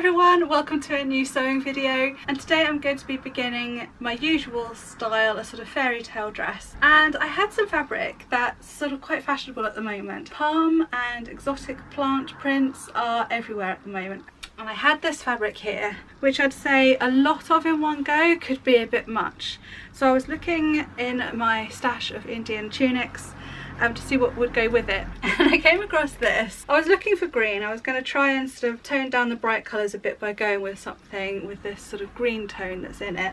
everyone, welcome to a new sewing video, and today I'm going to be beginning my usual style, a sort of fairy tale dress. And I had some fabric that's sort of quite fashionable at the moment. Palm and exotic plant prints are everywhere at the moment. And I had this fabric here, which I'd say a lot of in one go could be a bit much. So I was looking in my stash of Indian tunics to see what would go with it, and I came across this. I was looking for green. I was going to try and sort of tone down the bright colours a bit by going with something with this sort of green tone that's in it.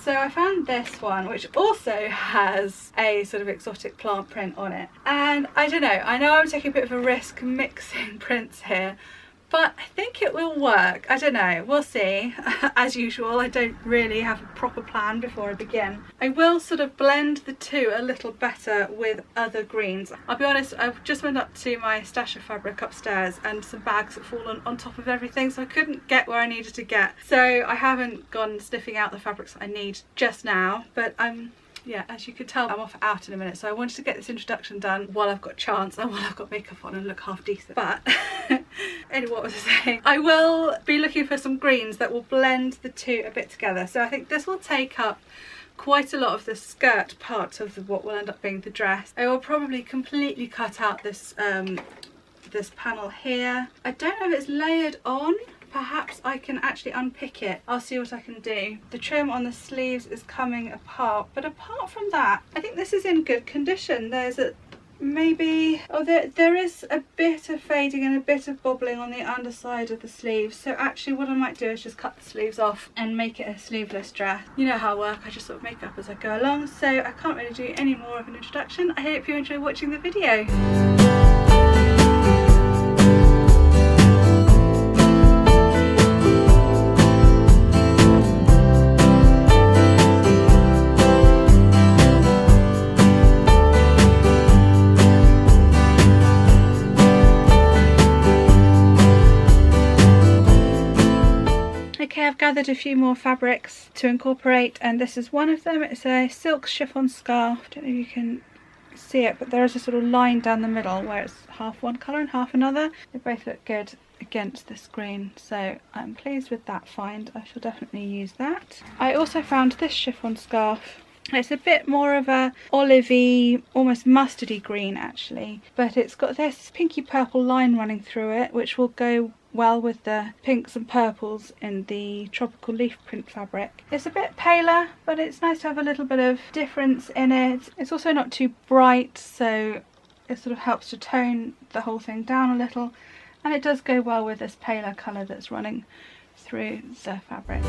So I found this one, which also has a sort of exotic plant print on it. And I don't know, I know I'm taking a bit of a risk mixing prints here, but I think it will work. I don't know, we'll see. As usual, I don't really have a proper plan before I begin. I will sort of blend the two a little better with other greens. I'll be honest, I've just went up to my stash of fabric upstairs and some bags have fallen on top of everything, so I couldn't get where I needed to get. So I haven't gone sniffing out the fabrics that I need just now, but yeah, as you can tell, I'm off out in a minute, so I wanted to get this introduction done while I've got a chance and while I've got makeup on and look half decent. But anyway, what was I saying? I will be looking for some greens that will blend the two a bit together. So I think this will take up quite a lot of the skirt part of what will end up being the dress. I will probably completely cut out this this panel here. I don't know if it's layered on. Perhaps I can actually unpick it. I'll see what I can do. The trim on the sleeves is coming apart, but apart from that, I think this is in good condition. There's a maybe, oh, there is a bit of fading and a bit of bobbling on the underside of the sleeves. So actually what I might do is just cut the sleeves off and make it a sleeveless dress. You know how I work, I just sort of make up as I go along, so I can't really do any more of an introduction. I hope you enjoy watching the video. Okay, I've gathered a few more fabrics to incorporate, and this is one of them. It's a silk chiffon scarf. I don't know if you can see it, but there is a sort of line down the middle where it's half one colour and half another. They both look good against this green, so I'm pleased with that find. I shall definitely use that. I also found this chiffon scarf. It's a bit more of a olivey, almost mustardy green actually, but it's got this pinky purple line running through it, which will go well with the pinks and purples in the tropical leaf print fabric. It's a bit paler, but it's nice to have a little bit of difference in it. It's also not too bright, so it sort of helps to tone the whole thing down a little, and it does go well with this paler colour that's running through the fabric.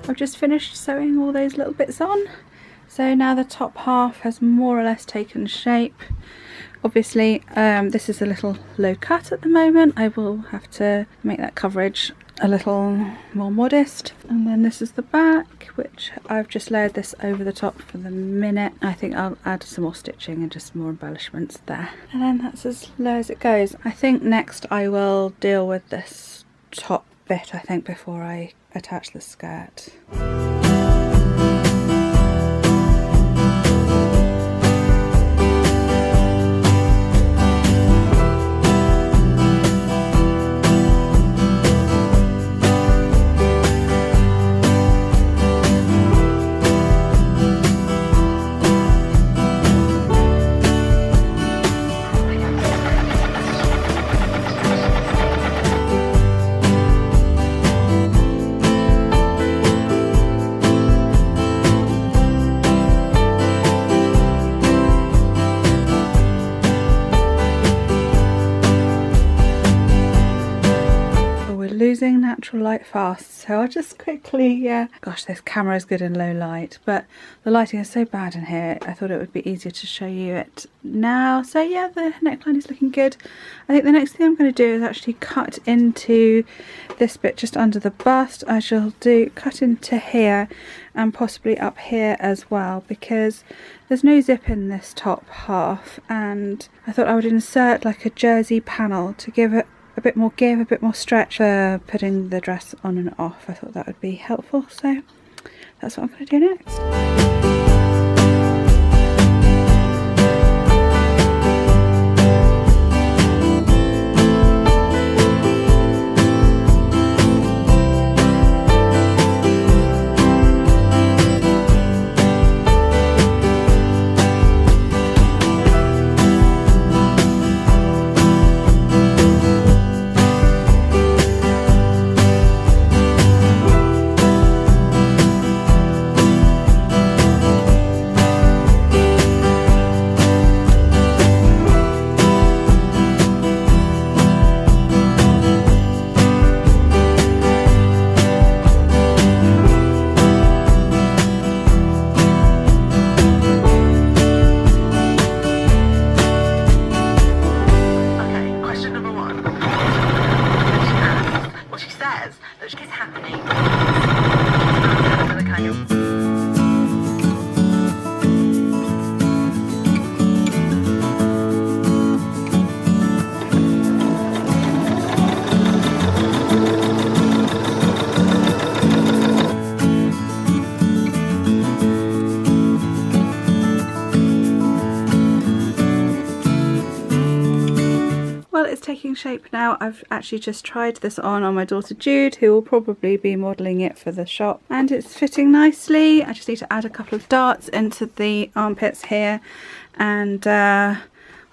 I've just finished sewing all those little bits on, so now the top half has more or less taken shape. Obviously this is a little low cut at the moment. I will have to make that coverage a little more modest. And then this is the back, which I've just layered this over the top for the minute. I think I'll add some more stitching and just more embellishments there, and then that's as low as it goes. I think next I will deal with this top bit, I think, before I attach the skirt. natural light fast, so I'll just quickly, gosh, this camera is good in low light, but the lighting is so bad in here, I thought it would be easier to show you it now. So yeah, the neckline is looking good. I think the next thing I'm going to do is actually cut into this bit just under the bust. I shall cut into here and possibly up here as well, because there's no zip in this top half, and I thought I would insert like a jersey panel to give it a bit more give, a bit more stretch for putting the dress on and off. I thought that would be helpful, so that's what I'm going to do next. Taking shape now. I've actually just tried this on my daughter Jude, who will probably be modelling it for the shop, and it's fitting nicely. I just need to add a couple of darts into the armpits here, and I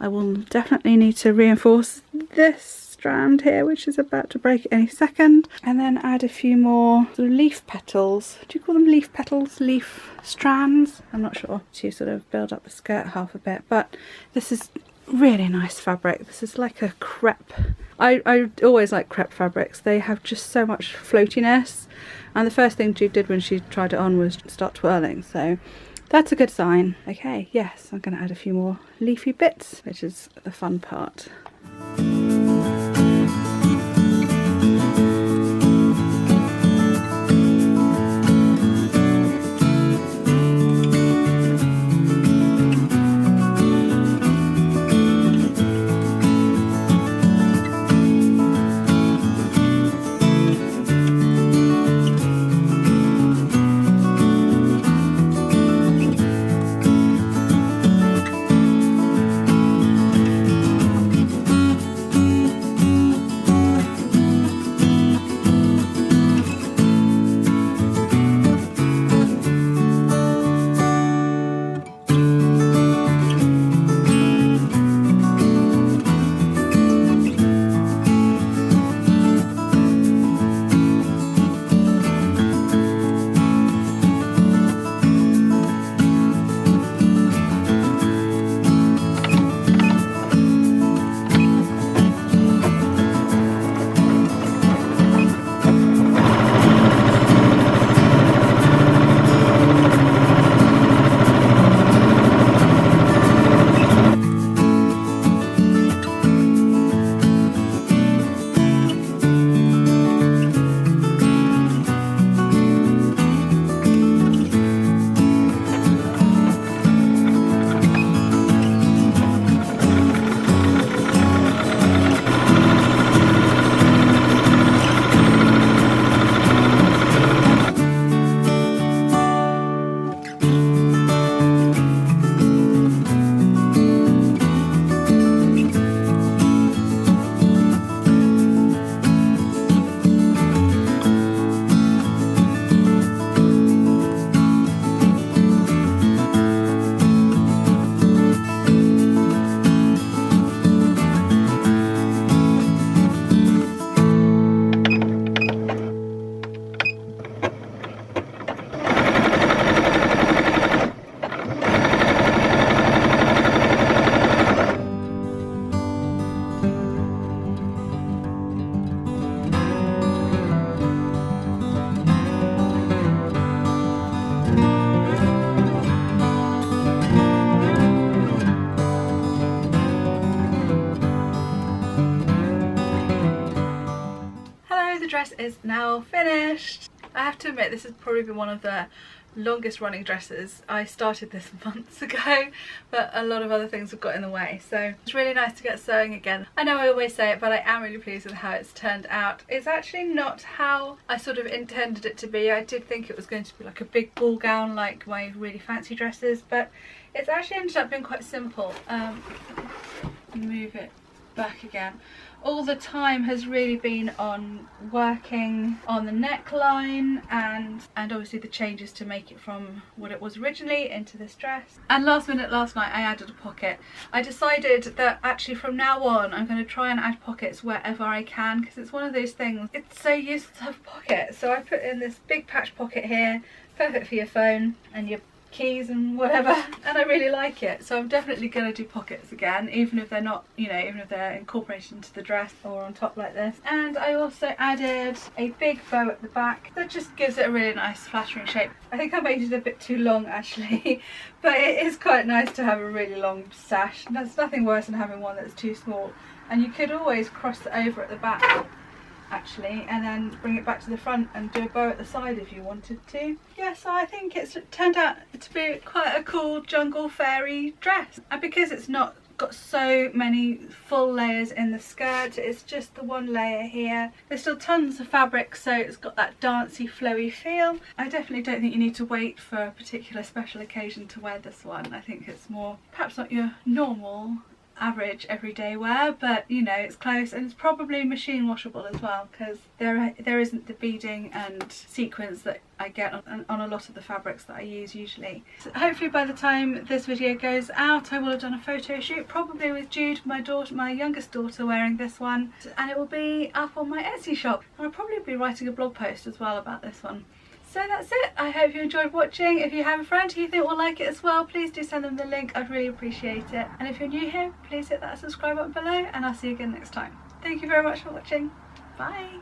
will definitely need to reinforce this strand here, which is about to break any second, and then add a few more sort of leaf petals. Do you call them leaf petals? Leaf strands? I'm not sure. To sort of build up the skirt half a bit, but this is really nice fabric. This is like a crepe. I always like crepe fabrics. They have just so much floatiness, and the first thing Jude did when she tried it on was start twirling, so that's a good sign. Okay, yes, I'm going to add a few more leafy bits, which is the fun part. is now finished. I have to admit, this has probably been one of the longest running dresses. I started this months ago, but a lot of other things have got in the way, so it's really nice to get sewing again. I know I always say it, but I am really pleased with how it's turned out. It's actually not how I sort of intended it to be. I did think it was going to be like a big ball gown like my really fancy dresses, but it's actually ended up being quite simple. Move it back again. All the time has really been on working on the neckline and obviously the changes to make it from what it was originally into this dress. And last minute last night I added a pocket. I decided that actually from now on I'm going to try and add pockets wherever I can, because it's one of those things, it's so useful to have a pocket. So I put in this big patch pocket here, perfect for your phone and your keys and whatever, and I really like it. So I'm definitely going to do pockets again, even if they're not, you know, even if they're incorporated into the dress or on top like this. And I also added a big bow at the back that just gives it a really nice flattering shape. I think I made it a bit too long actually, but it is quite nice to have a really long sash. There's nothing worse than having one that's too small, and you could always cross it over at the back actually and then bring it back to the front and do a bow at the side if you wanted to. Yeah, so I think it's turned out to be quite a cool jungle fairy dress, and because it's not got so many full layers in the skirt, it's just the one layer here. There's still tons of fabric, so it's got that dancey flowy feel. I definitely don't think you need to wait for a particular special occasion to wear this one. I think it's more perhaps not your normal average everyday wear, but you know, it's close, and it's probably machine washable as well, because there isn't the beading and sequins that I get on a lot of the fabrics that I use usually. So hopefully by the time this video goes out I will have done a photo shoot, probably with Jude, my youngest daughter, wearing this one, and it will be up on my Etsy shop, and I'll probably be writing a blog post as well about this one. So that's it. I hope you enjoyed watching. If you have a friend who you think will like it as well, please do send them the link. I'd really appreciate it. And if you're new here, please hit that subscribe button below, and I'll see you again next time. Thank you very much for watching. Bye.